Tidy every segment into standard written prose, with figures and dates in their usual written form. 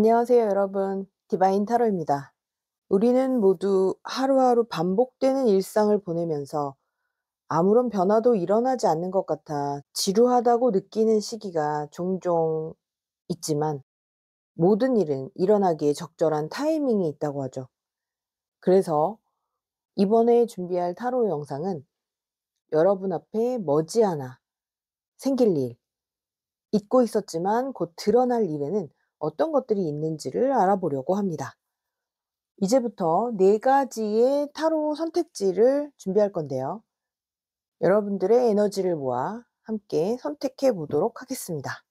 안녕하세요, 여러분. 디바인 타로입니다. 우리는 모두 하루하루 반복되는 일상을 보내면서 아무런 변화도 일어나지 않는 것 같아 지루하다고 느끼는 시기가 종종 있지만 모든 일은 일어나기에 적절한 타이밍이 있다고 하죠. 그래서 이번에 준비할 타로 영상은 여러분 앞에 머지않아 생길 일, 잊고 있었지만 곧 드러날 일에는 어떤 것들이 있는지를 알아보려고 합니다. 이제부터 4가지의 타로 선택지를 준비할 건데요. 여러분들의 에너지를 모아 함께 선택해 보도록 하겠습니다.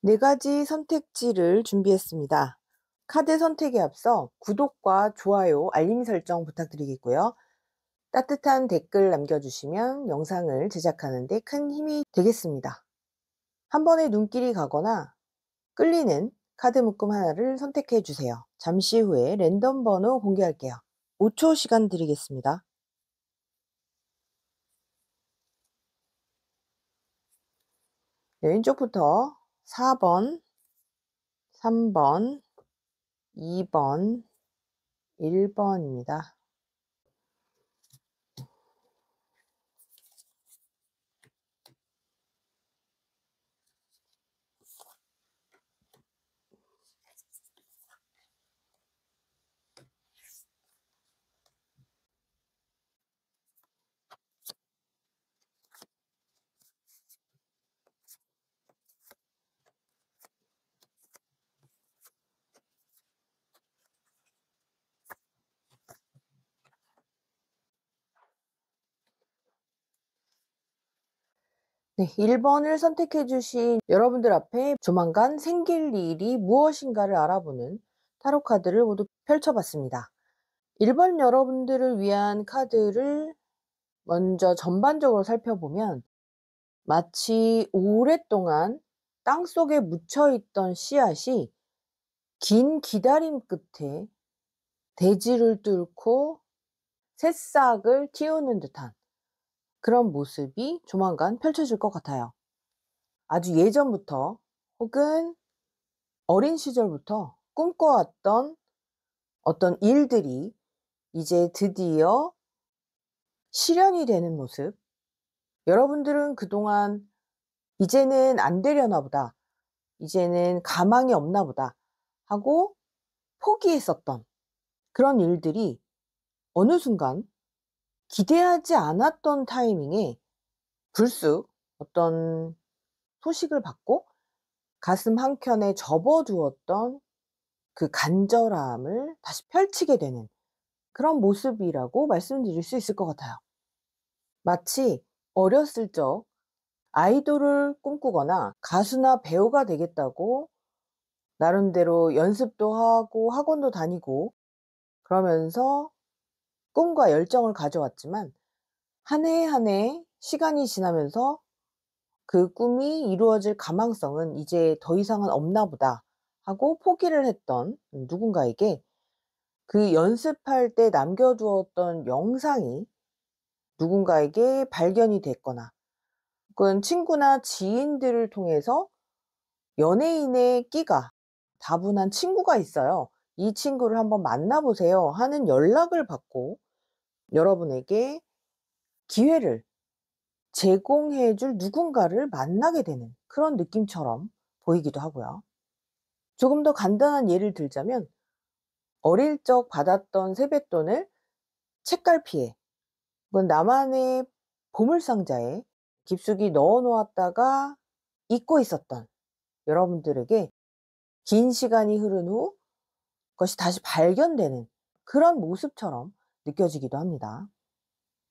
네 가지 선택지를 준비했습니다. 카드 선택에 앞서 구독과 좋아요, 알림 설정 부탁드리겠고요. 따뜻한 댓글 남겨주시면 영상을 제작하는 데 큰 힘이 되겠습니다. 한 번에 눈길이 가거나 끌리는 카드 묶음 하나를 선택해 주세요. 잠시 후에 랜덤 번호 공개할게요. 5초 시간 드리겠습니다. 네, 왼쪽부터 4번, 3번, 2번, 1번입니다. 네, 1번을 선택해 주신 여러분들 앞에 조만간 생길 일이 무엇인가를 알아보는 타로 카드를 모두 펼쳐 봤습니다. 1번 여러분들을 위한 카드를 먼저 전반적으로 살펴보면 마치 오랫동안 땅속에 묻혀 있던 씨앗이 긴 기다림 끝에 대지를 뚫고 새싹을 틔우는 듯한 그런 모습이 조만간 펼쳐질 것 같아요. 아주 예전부터 혹은 어린 시절부터 꿈꿔왔던 어떤 일들이 이제 드디어 실현이 되는 모습. 여러분들은 그동안 '이제는 안 되려나 보다. 이제는 가망이 없나 보다.' 하고 포기했었던 그런 일들이 어느 순간 기대하지 않았던 타이밍에 불쑥 어떤 소식을 받고 가슴 한켠에 접어두었던 그 간절함을 다시 펼치게 되는 그런 모습이라고 말씀드릴 수 있을 것 같아요. 마치 어렸을 적 아이돌을 꿈꾸거나 가수나 배우가 되겠다고 나름대로 연습도 하고 학원도 다니고 그러면서 꿈과 열정을 가져왔지만 한 해 한 해 시간이 지나면서 그 꿈이 이루어질 가망성은 이제 더 이상은 없나 보다 하고 포기를 했던 누군가에게 그 연습할 때 남겨두었던 영상이 누군가에게 발견이 됐거나 혹은 친구나 지인들을 통해서 연예인의 끼가 다분한 친구가 있어요. "이 친구를 한번 만나 보세요." 하는 연락을 받고 여러분에게 기회를 제공해 줄 누군가를 만나게 되는 그런 느낌처럼 보이기도 하고요. 조금 더 간단한 예를 들자면 어릴 적 받았던 세뱃돈을 책갈피에 혹은 나만의 보물상자에 깊숙이 넣어 놓았다가 잊고 있었던 여러분들에게 긴 시간이 흐른 후 그것이 다시 발견되는 그런 모습처럼 느껴지기도 합니다.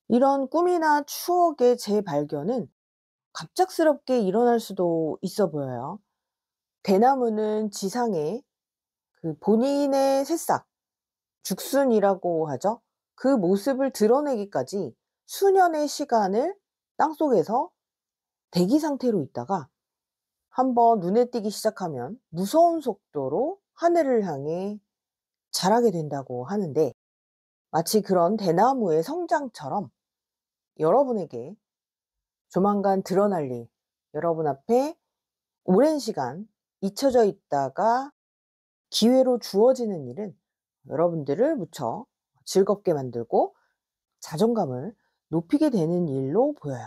이런 꿈이나 추억의 재발견은 갑작스럽게 일어날 수도 있어 보여요. 대나무는 지상에 그 본인의 새싹, 죽순이라고 하죠. 그 모습을 드러내기까지 수년의 시간을 땅속에서 대기 상태로 있다가 한번 눈에 띄기 시작하면 무서운 속도로 하늘을 향해 자라게 된다고 하는데, 마치 그런 대나무의 성장처럼 여러분에게 조만간 드러날 일, 여러분 앞에 오랜 시간 잊혀져 있다가 기회로 주어지는 일은 여러분들을 무척 즐겁게 만들고 자존감을 높이게 되는 일로 보여요.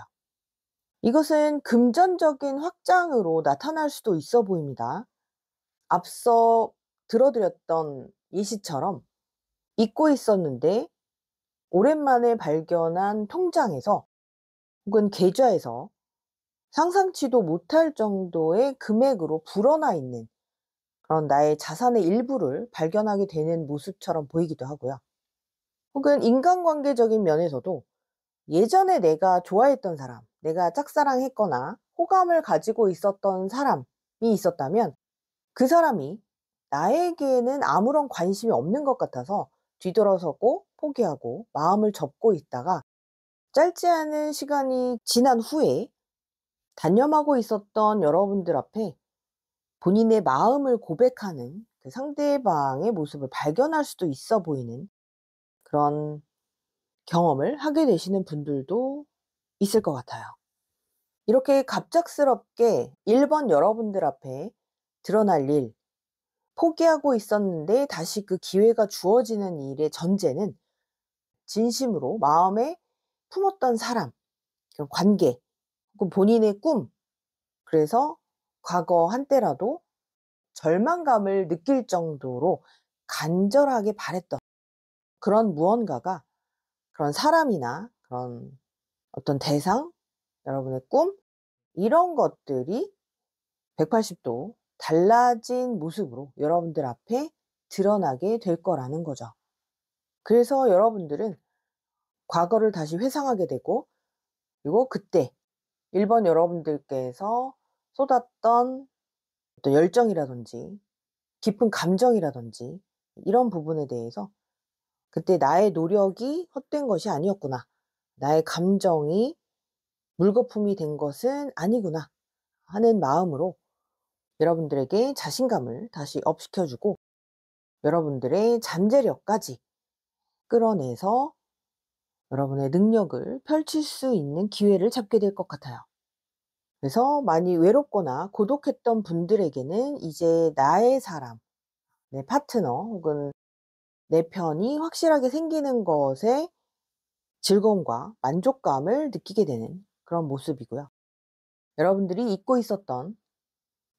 이것은 금전적인 확장으로 나타날 수도 있어 보입니다. 앞서 들어드렸던 예시처럼 잊고 있었는데 오랜만에 발견한 통장에서 혹은 계좌에서 상상치도 못할 정도의 금액으로 불어나 있는 그런 나의 자산의 일부를 발견하게 되는 모습처럼 보이기도 하고요. 혹은 인간관계적인 면에서도 예전에 내가 좋아했던 사람, 내가 짝사랑했거나 호감을 가지고 있었던 사람이 있었다면 그 사람이 나에게는 아무런 관심이 없는 것 같아서 뒤돌아서고 포기하고 마음을 접고 있다가 짧지 않은 시간이 지난 후에 단념하고 있었던 여러분들 앞에 본인의 마음을 고백하는 그 상대방의 모습을 발견할 수도 있어 보이는 그런 경험을 하게 되시는 분들도 있을 것 같아요. 이렇게 갑작스럽게 1번 여러분들 앞에 드러날 일, 포기하고 있었는데 다시 그 기회가 주어지는 일의 전제는 진심으로 마음에 품었던 사람, 그 관계, 혹은 본인의 꿈, 그래서 과거 한때라도 절망감을 느낄 정도로 간절하게 바랬던 그런 무언가가, 그런 사람이나 그런 어떤 대상, 여러분의 꿈, 이런 것들이 180도 달라진 모습으로 여러분들 앞에 드러나게 될 거라는 거죠. 그래서 여러분들은 과거를 다시 회상하게 되고, 그리고 그때 1번 여러분들께서 쏟았던 어떤 열정이라든지 깊은 감정이라든지 이런 부분에 대해서 '그때 나의 노력이 헛된 것이 아니었구나. 나의 감정이 물거품이 된 것은 아니구나.' 하는 마음으로 여러분들에게 자신감을 다시 업시켜 주고 여러분들의 잠재력까지 끌어내서 여러분의 능력을 펼칠 수 있는 기회를 잡게 될 것 같아요. 그래서 많이 외롭거나 고독했던 분들에게는 이제 나의 사람, 내 파트너 혹은 내 편이 확실하게 생기는 것에 즐거움과 만족감을 느끼게 되는 그런 모습이고요. 여러분들이 잊고 있었던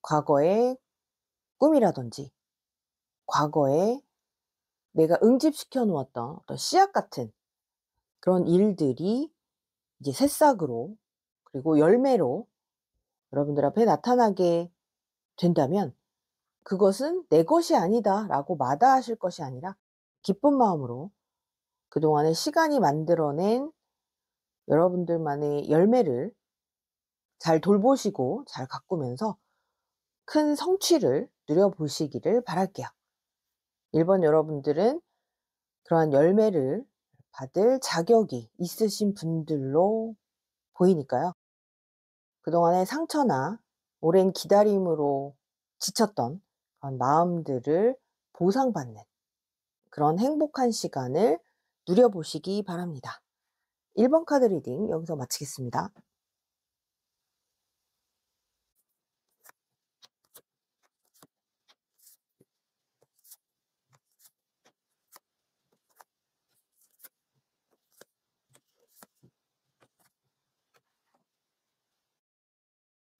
과거의 꿈이라든지 과거에 내가 응집시켜 놓았던 어떤 씨앗 같은 그런 일들이 이제 새싹으로 그리고 열매로 여러분들 앞에 나타나게 된다면 그것은 '내 것이 아니다.'라고 마다하실 것이 아니라 기쁜 마음으로 그동안의 시간이 만들어낸 여러분들만의 열매를 잘 돌보시고 잘 가꾸면서 큰 성취를 누려보시기를 바랄게요. 1번 여러분들은 그러한 열매를 받을 자격이 있으신 분들로 보이니까요. 그동안의 상처나 오랜 기다림으로 지쳤던 그런 마음들을 보상받는 그런 행복한 시간을 누려보시기 바랍니다. 1번 카드 리딩 여기서 마치겠습니다.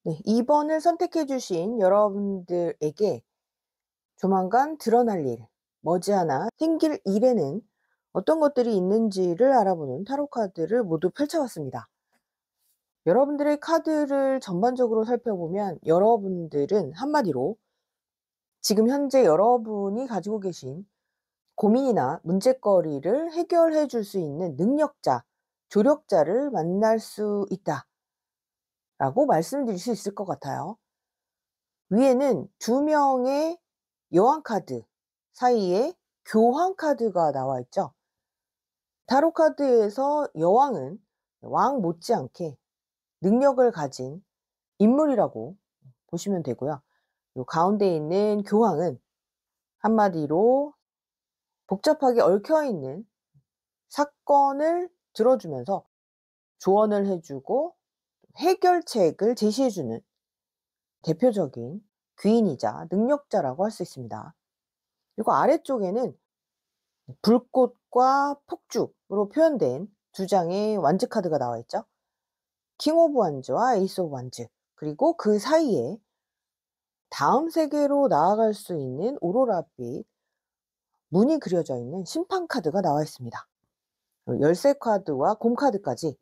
네, 2번을 선택해 주신 여러분들에게 조만간 드러날 일, 머지않아 생길 일에는 어떤 것들이 있는지를 알아보는 타로 카드를 모두 펼쳐봤습니다. 여러분들의 카드를 전반적으로 살펴보면 여러분들은 한마디로 지금 현재 여러분이 가지고 계신 고민이나 문제거리를 해결해 줄 수 있는 능력자, 조력자를 만날 수 있다라고 말씀드릴 수 있을 것 같아요. 위에는 두 명의 여왕 카드 사이에 교황 카드가 나와 있죠. 타로 카드에서 여왕은 왕 못지않게 능력을 가진 인물이라고 보시면 되고요. 요 가운데 있는 교황은 한마디로 복잡하게 얽혀 있는 사건을 들어주면서 조언을 해 주고 해결책을 제시해 주는 대표적인 귀인이자 능력자라고 할 수 있습니다. 그리고 아래쪽에는 불꽃과 폭죽으로 표현된 두 장의 완즈 카드가 나와 있죠. 킹 오브 완즈와 에이스 오브 완즈, 그리고 그 사이에 다음 세계로 나아갈 수 있는 오로라빛 문이 그려져 있는 심판 카드가 나와 있습니다. 열쇠 카드와 곰 카드까지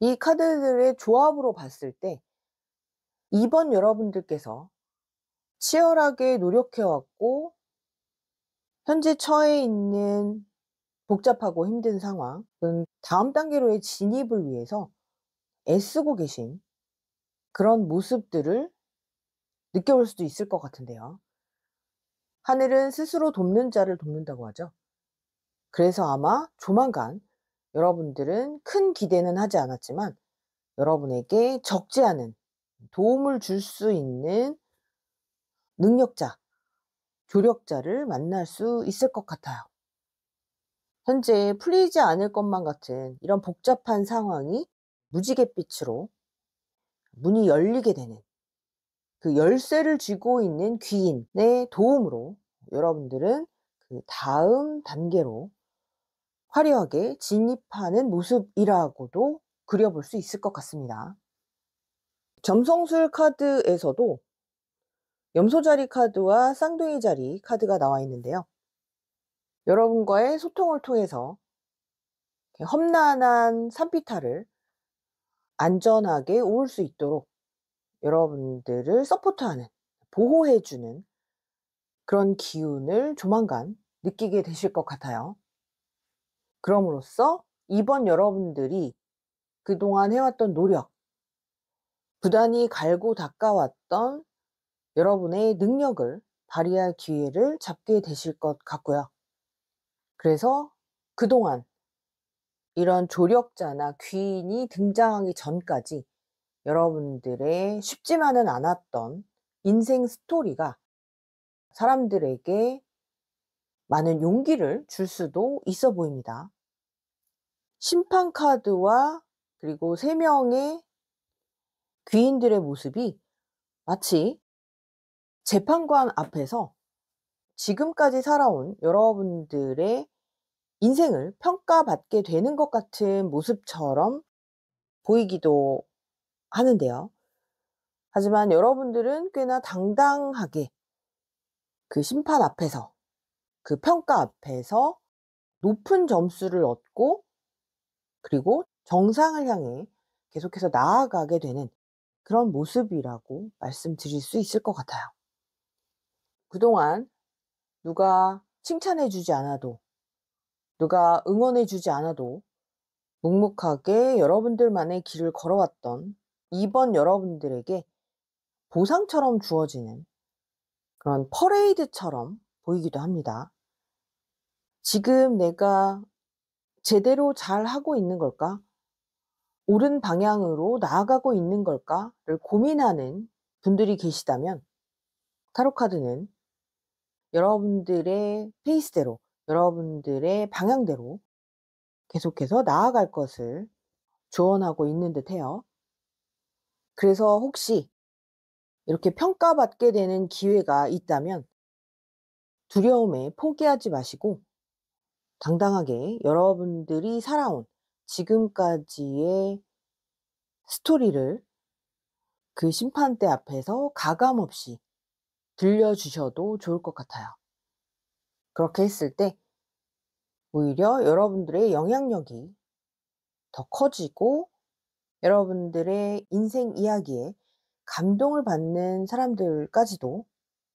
이 카드들의 조합으로 봤을 때 2번 여러분들께서 치열하게 노력해 왔고 현재 처해 있는 복잡하고 힘든 상황, 다음 단계로의 진입을 위해서 애쓰고 계신 그런 모습들을 느껴볼 수도 있을 것 같은데요. 하늘은 스스로 돕는 자를 돕는다고 하죠. 그래서 아마 조만간 여러분들은 큰 기대는 하지 않았지만 여러분에게 적지 않은 도움을 줄 수 있는 능력자, 조력자를 만날 수 있을 것 같아요. 현재 풀리지 않을 것만 같은 이런 복잡한 상황이 무지갯빛으로 문이 열리게 되는 그 열쇠를 쥐고 있는 귀인의 도움으로 여러분들은 그 다음 단계로 화려하게 진입하는 모습이라고도 그려볼 수 있을 것 같습니다. 점성술 카드에서도 염소자리 카드와 쌍둥이 자리 카드가 나와 있는데요. 여러분과의 소통을 통해서 험난한 산비탈을 안전하게 오를 수 있도록 여러분들을 서포트하는, 보호해주는 그런 기운을 조만간 느끼게 되실 것 같아요. 그럼으로써 이번 여러분들이 그동안 해왔던 노력, 부단히 갈고 닦아왔던 여러분의 능력을 발휘할 기회를 잡게 되실 것 같고요. 그래서 그동안 이런 조력자나 귀인이 등장하기 전까지 여러분들의 쉽지만은 않았던 인생 스토리가 사람들에게 많은 용기를 줄 수도 있어 보입니다. 심판 카드와 그리고 3명의 귀인들의 모습이 마치 재판관 앞에서 지금까지 살아온 여러분들의 인생을 평가받게 되는 것 같은 모습처럼 보이기도 하는데요. 하지만 여러분들은 꽤나 당당하게 그 심판 앞에서, 그 평가 앞에서 높은 점수를 얻고 그리고 정상을 향해 계속해서 나아가게 되는 그런 모습이라고 말씀드릴 수 있을 것 같아요. 그동안 누가 칭찬해 주지 않아도, 누가 응원해 주지 않아도 묵묵하게 여러분들만의 길을 걸어왔던 이번 여러분들에게 보상처럼 주어지는 그런 퍼레이드처럼 보이기도 합니다. 지금 내가 제대로 잘하고 있는 걸까? 옳은 방향으로 나아가고 있는 걸까를 고민하는 분들이 계시다면 타로 카드는 여러분들의 페이스대로, 여러분들의 방향대로 계속해서 나아갈 것을 조언하고 있는 듯해요. 그래서 혹시 이렇게 평가받게 되는 기회가 있다면 두려움에 포기하지 마시고 당당하게 여러분들이 살아온 지금까지의 스토리를 그 심판대 앞에서 가감 없이 들려주셔도 좋을 것 같아요. 그렇게 했을 때 오히려 여러분들의 영향력이 더 커지고 여러분들의 인생 이야기에 감동을 받는 사람들까지도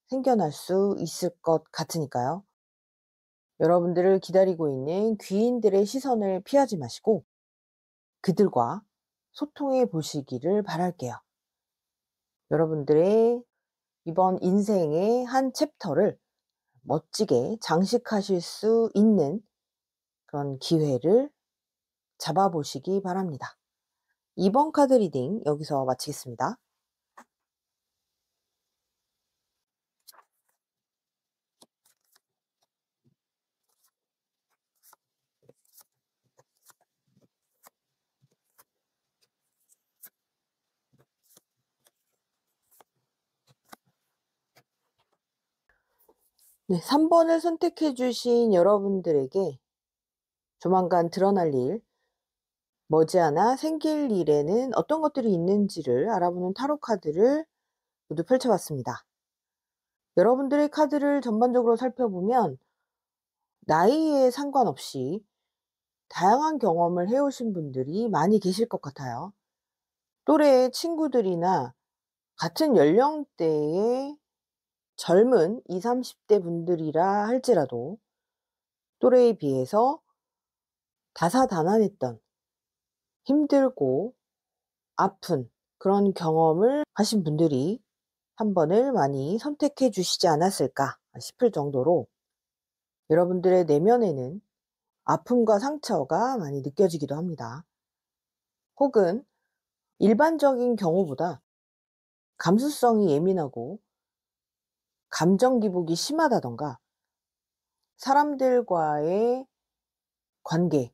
생겨날 수 있을 것 같으니까요. 여러분들을 기다리고 있는 귀인들의 시선을 피하지 마시고 그들과 소통해 보시기를 바랄게요. 여러분들의 이번 인생의 한 챕터를 멋지게 장식하실 수 있는 그런 기회를 잡아보시기 바랍니다. 이번 카드 리딩 여기서 마치겠습니다. 네, 3번을 선택해 주신 여러분들에게 조만간 드러날 일, 머지않아 생길 일에는 어떤 것들이 있는지를 알아보는 타로 카드를 모두 펼쳐봤습니다. 여러분들의 카드를 전반적으로 살펴보면 나이에 상관없이 다양한 경험을 해오신 분들이 많이 계실 것 같아요. 또래의 친구들이나 같은 연령대의 젊은 20, 30대 분들이라 할지라도 또래에 비해서 다사다난했던 힘들고 아픈 그런 경험을 하신 분들이 한 번을 많이 선택해 주시지 않았을까 싶을 정도로 여러분들의 내면에는 아픔과 상처가 많이 느껴지기도 합니다. 혹은 일반적인 경우보다 감수성이 예민하고 감정 기복이 심하다던가 사람들과의 관계,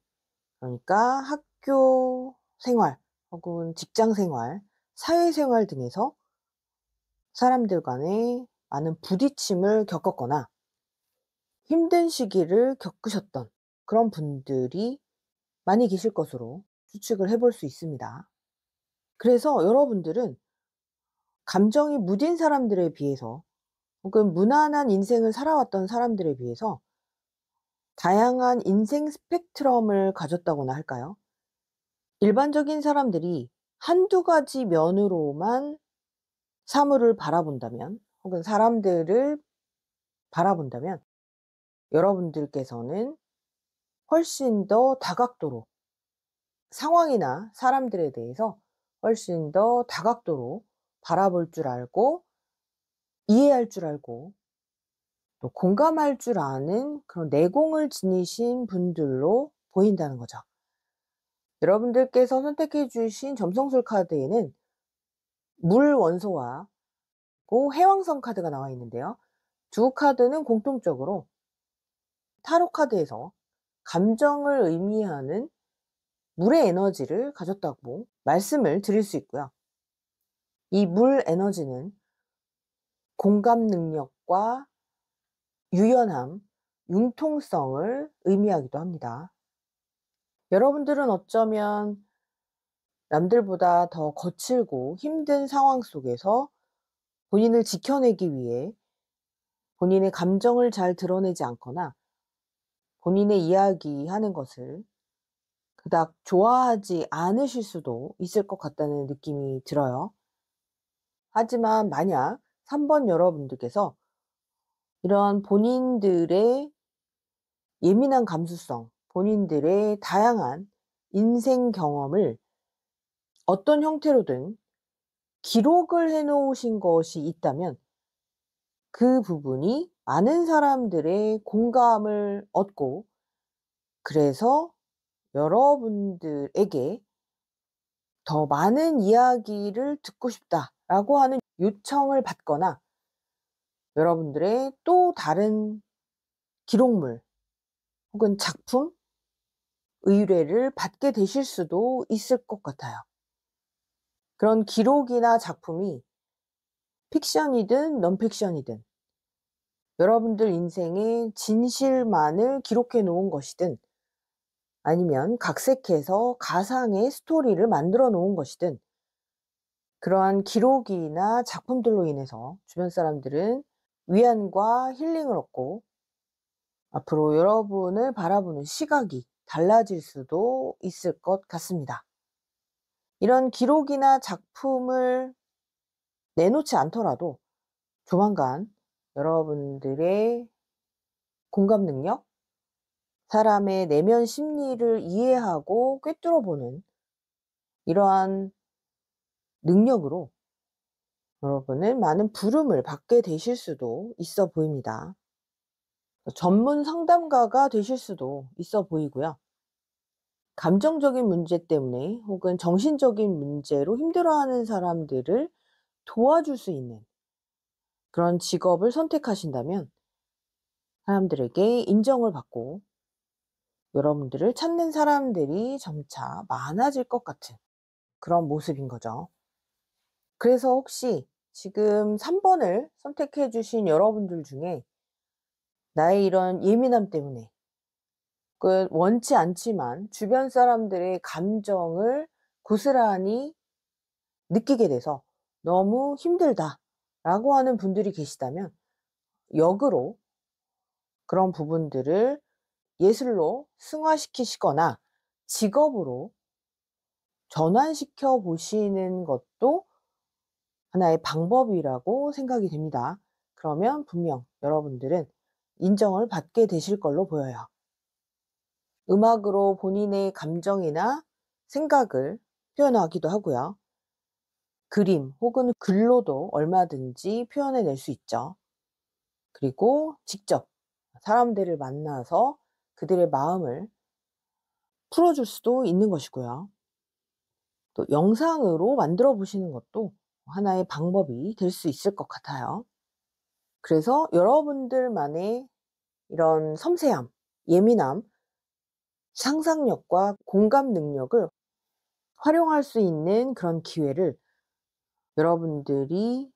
그러니까 학교 생활 혹은 직장 생활, 사회 생활 등에서 사람들 간에 많은 부딪힘을 겪었거나 힘든 시기를 겪으셨던 그런 분들이 많이 계실 것으로 추측을 해볼 수 있습니다. 그래서 여러분들은 감정이 무딘 사람들에 비해서 혹은 무난한 인생을 살아왔던 사람들에 비해서 다양한 인생 스펙트럼을 가졌다고나 할까요? 일반적인 사람들이 한두 가지 면으로만 사물을 바라본다면 혹은 사람들을 바라본다면 여러분들께서는 훨씬 더 다각도로 상황이나 사람들에 대해서 훨씬 더 다각도로 바라볼 줄 알고 이해할 줄 알고 또 공감할 줄 아는 그런 내공을 지니신 분들로 보인다는 거죠. 여러분들께서 선택해 주신 점성술 카드에는 물 원소와 해왕성 카드가 나와 있는데요. 두 카드는 공통적으로 타로 카드에서 감정을 의미하는 물의 에너지를 가졌다고 말씀을 드릴 수 있고요. 이 물 에너지는 공감 능력과 유연함, 융통성을 의미하기도 합니다. 여러분들은 어쩌면 남들보다 더 거칠고 힘든 상황 속에서 본인을 지켜내기 위해 본인의 감정을 잘 드러내지 않거나 본인의 이야기하는 것을 그닥 좋아하지 않으실 수도 있을 것 같다는 느낌이 들어요. 하지만 만약 3번 여러분들께서 이런 본인들의 예민한 감수성, 본인들의 다양한 인생 경험을 어떤 형태로든 기록을 해 놓으신 것이 있다면 그 부분이 많은 사람들의 공감을 얻고 그래서 여러분들에게 더 많은 이야기를 듣고 싶다라고 하는 요청을 받거나 여러분들의 또 다른 기록물 혹은 작품 의뢰를 받게 되실 수도 있을 것 같아요. 그런 기록이나 작품이 픽션이든 non-픽션이든 여러분들 인생의 진실만을 기록해 놓은 것이든 아니면 각색해서 가상의 스토리를 만들어 놓은 것이든 그러한 기록이나 작품들로 인해서 주변 사람들은 위안과 힐링을 얻고 앞으로 여러분을 바라보는 시각이 달라질 수도 있을 것 같습니다. 이런 기록이나 작품을 내놓지 않더라도 조만간 여러분들의 공감 능력, 사람의 내면 심리를 이해하고 꿰뚫어 보는 이러한 능력으로 여러분은 많은 부름을 받게 되실 수도 있어 보입니다. 전문 상담가가 되실 수도 있어 보이고요. 감정적인 문제 때문에 혹은 정신적인 문제로 힘들어하는 사람들을 도와줄 수 있는 그런 직업을 선택하신다면 사람들에게 인정을 받고 여러분들을 찾는 사람들이 점차 많아질 것 같은 그런 모습인 거죠. 그래서 혹시 지금 3번을 선택해 주신 여러분들 중에 나의 이런 예민함 때문에 원치 않지만 주변 사람들의 감정을 고스란히 느끼게 돼서 너무 힘들다라고 하는 분들이 계시다면 역으로 그런 부분들을 예술로 승화시키시거나 직업으로 전환시켜 보시는 것도 하나의 방법이라고 생각이 됩니다. 그러면 분명 여러분들은 인정을 받게 되실 걸로 보여요. 음악으로 본인의 감정이나 생각을 표현하기도 하고요. 그림 혹은 글로도 얼마든지 표현해낼 수 있죠. 그리고 직접 사람들을 만나서 그들의 마음을 풀어줄 수도 있는 것이고요. 또 영상으로 만들어 보시는 것도 하나의 방법이 될 수 있을 것 같아요. 그래서 여러분들만의 이런 섬세함, 예민함, 상상력과 공감 능력을 활용할 수 있는 그런 기회를 여러분들이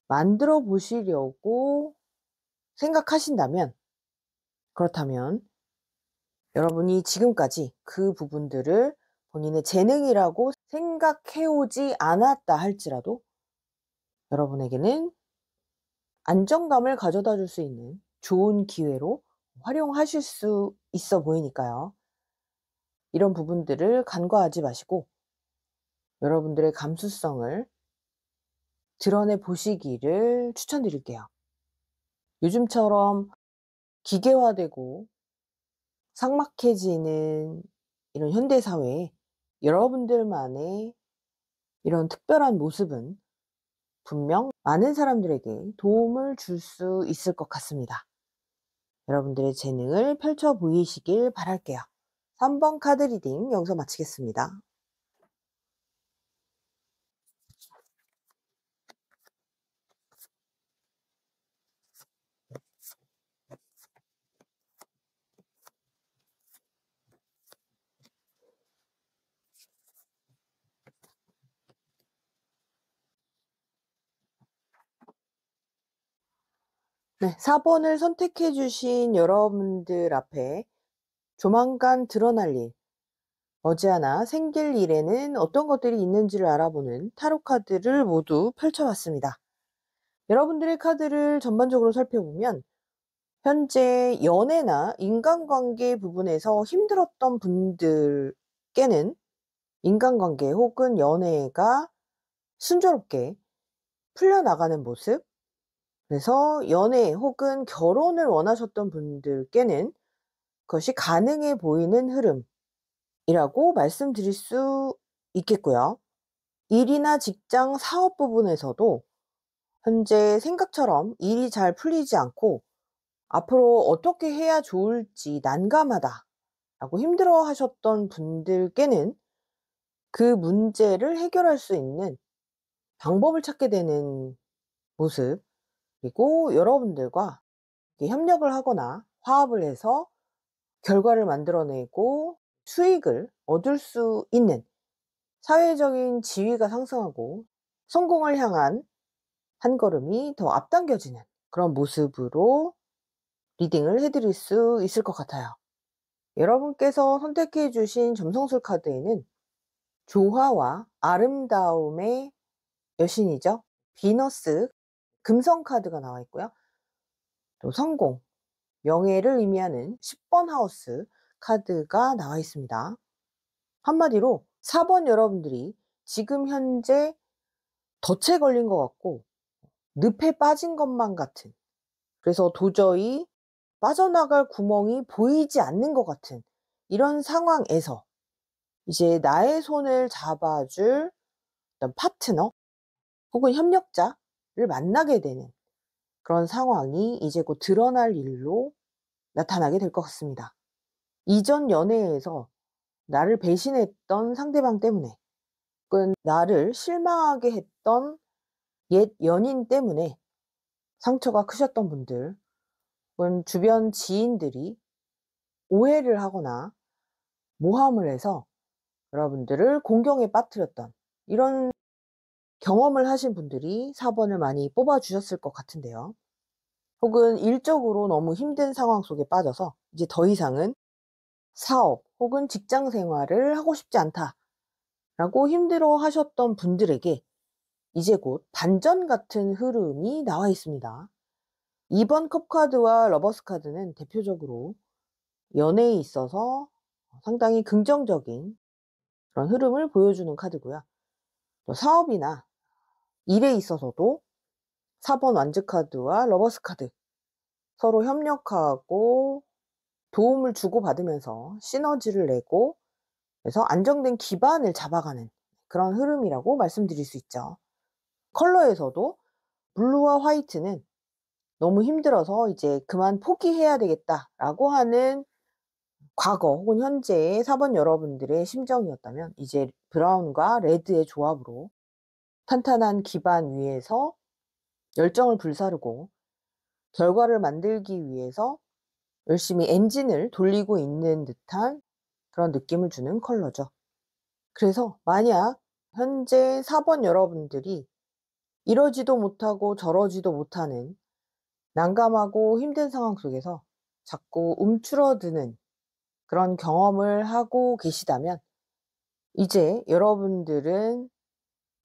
만들어 보시려고 생각하신다면, 그렇다면 여러분이 지금까지 그 부분들을 본인의 재능이라고 생각해 오지 않았다 할지라도 여러분에게는 안정감을 가져다 줄 수 있는 좋은 기회로 활용하실 수 있어 보이니까요. 이런 부분들을 간과하지 마시고 여러분들의 감수성을 드러내 보시기를 추천드릴게요. 요즘처럼 기계화되고 삭막해지는 이런 현대 사회에 여러분들만의 이런 특별한 모습은 분명 많은 사람들에게 도움을 줄 수 있을 것 같습니다. 여러분들의 재능을 펼쳐 보이시길 바랄게요. 3번 카드 리딩 여기서 마치겠습니다. 네, 4번을 선택해 주신 여러분들 앞에 조만간 드러날 일, 머지않아 생길 일에는 어떤 것들이 있는지를 알아보는 타로 카드를 모두 펼쳐봤습니다. 여러분들의 카드를 전반적으로 살펴보면 현재 연애나 인간관계 부분에서 힘들었던 분들께는 인간관계 혹은 연애가 순조롭게 풀려나가는 모습, 그래서 연애 혹은 결혼을 원하셨던 분들께는 그것이 가능해 보이는 흐름이라고 말씀드릴 수 있겠고요. 일이나 직장, 사업 부분에서도 현재 생각처럼 일이 잘 풀리지 않고 앞으로 어떻게 해야 좋을지 난감하다라고 힘들어 하셨던 분들께는 그 문제를 해결할 수 있는 방법을 찾게 되는 모습, 그리고 여러분들과 이렇게 협력을 하거나 화합을 해서 결과를 만들어내고 수익을 얻을 수 있는 사회적인 지위가 상승하고 성공을 향한 한 걸음이 더 앞당겨지는 그런 모습으로 리딩을 해 드릴 수 있을 것 같아요. 여러분께서 선택해 주신 점성술 카드에는 조화와 아름다움의 여신이죠. 비너스 금성 카드가 나와 있고요. 또 성공, 명예를 의미하는 10번 하우스 카드가 나와 있습니다. 한마디로 4번 여러분들이 지금 현재 덫에 걸린 것 같고 늪에 빠진 것만 같은, 그래서 도저히 빠져나갈 구멍이 보이지 않는 것 같은 이런 상황에서 이제 나의 손을 잡아줄 어떤 파트너 혹은 협력자를 만나게 되는 그런 상황이 이제 곧 드러날 일로 나타나게 될 것 같습니다. 이전 연애에서 나를 배신했던 상대방 때문에 혹은 나를 실망하게 했던 옛 연인 때문에 상처가 크셨던 분들, 혹은 주변 지인들이 오해를 하거나 모함을 해서 여러분들을 공경에 빠뜨렸던 이런 경험을 하신 분들이 4 번을 많이 뽑아 주셨을 것 같은데요. 혹은 일적으로 너무 힘든 상황 속에 빠져서 이제 더 이상은 사업 혹은 직장 생활을 하고 싶지 않다라고 힘들어 하셨던 분들에게 이제 곧 반전 같은 흐름이 나와 있습니다. 2번 컵 카드와 러버스 카드는 대표적으로 연애에 있어서 상당히 긍정적인 그런 흐름을 보여주는 카드고요. 또 사업이나 일에 있어서도 4번 완즈 카드와 러버스 카드, 서로 협력하고 도움을 주고받으면서 시너지를 내고, 그래서 안정된 기반을 잡아가는 그런 흐름이라고 말씀드릴 수 있죠. 컬러에서도 블루와 화이트는 너무 힘들어서 이제 '그만 포기해야 되겠다.'라고 하는 과거 혹은 현재의 4번 여러분들의 심정이었다면, 이제 브라운과 레드의 조합으로 탄탄한 기반 위에서 열정을 불사르고 결과를 만들기 위해서 열심히 엔진을 돌리고 있는 듯한 그런 느낌을 주는 컬러죠. 그래서 만약 현재 4번 여러분들이 이러지도 못하고 저러지도 못하는 난감하고 힘든 상황 속에서 자꾸 움츠러드는 그런 경험을 하고 계시다면, 이제 여러분들은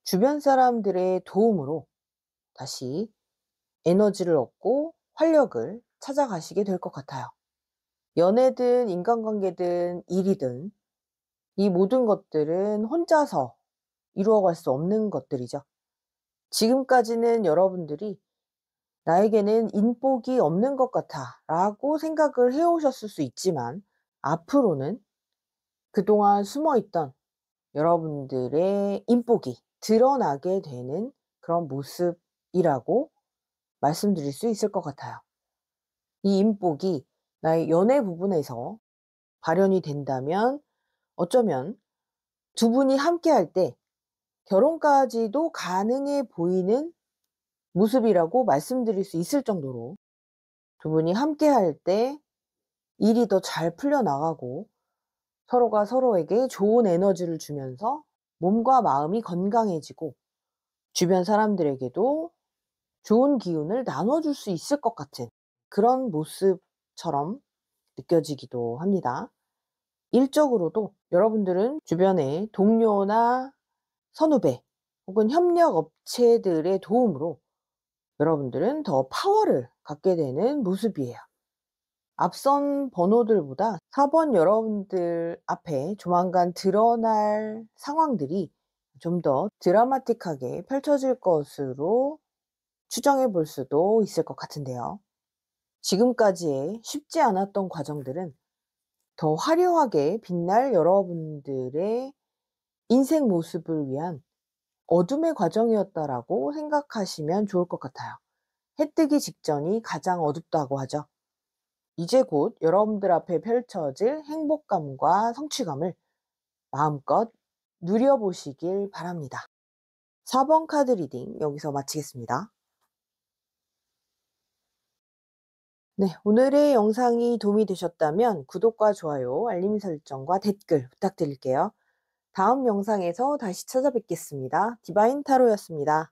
주변 사람들의 도움으로 다시 에너지를 얻고 활력을 찾아가시게 될 것 같아요. 연애든 인간관계든 일이든 이 모든 것들은 혼자서 이루어갈 수 없는 것들이죠. 지금까지는 여러분들이 '나에게는 인복이 없는 것 같아.'라고 생각을 해 오셨을 수 있지만, 앞으로는 그동안 숨어 있던 여러분들의 인복이 드러나게 되는 그런 모습이라고 말씀드릴 수 있을 것 같아요. 이 인복이 나의 연애 부분에서 발현이 된다면 어쩌면 두 분이 함께할 때 결혼까지도 가능해 보이는 모습이라고 말씀드릴 수 있을 정도로, 두 분이 함께할 때 일이 더 잘 풀려나가고 서로가 서로에게 좋은 에너지를 주면서 몸과 마음이 건강해지고 주변 사람들에게도 좋은 기운을 나눠줄 수 있을 것 같은 그런 모습처럼 느껴지기도 합니다. 일적으로도 여러분들은 주변의 동료나 선후배 혹은 협력 업체들의 도움으로 여러분들은 더 파워를 갖게 되는 모습이에요. 앞선 번호들보다 4번 여러분들 앞에 조만간 드러날 상황들이 좀 더 드라마틱하게 펼쳐질 것으로 추정해 볼 수도 있을 것 같은데요. 지금까지의 쉽지 않았던 과정들은 더 화려하게 빛날 여러분들의 인생 모습을 위한 어둠의 과정이었다라고 생각하시면 좋을 것 같아요. 해 뜨기 직전이 가장 어둡다고 하죠. 이제 곧 여러분들 앞에 펼쳐질 행복감과 성취감을 마음껏 누려보시길 바랍니다. 4번 카드 리딩 여기서 마치겠습니다. 네, 오늘의 영상이 도움이 되셨다면 구독과 좋아요, 알림 설정과 댓글 부탁드릴게요. 다음 영상에서 다시 찾아뵙겠습니다. 디바인 타로였습니다.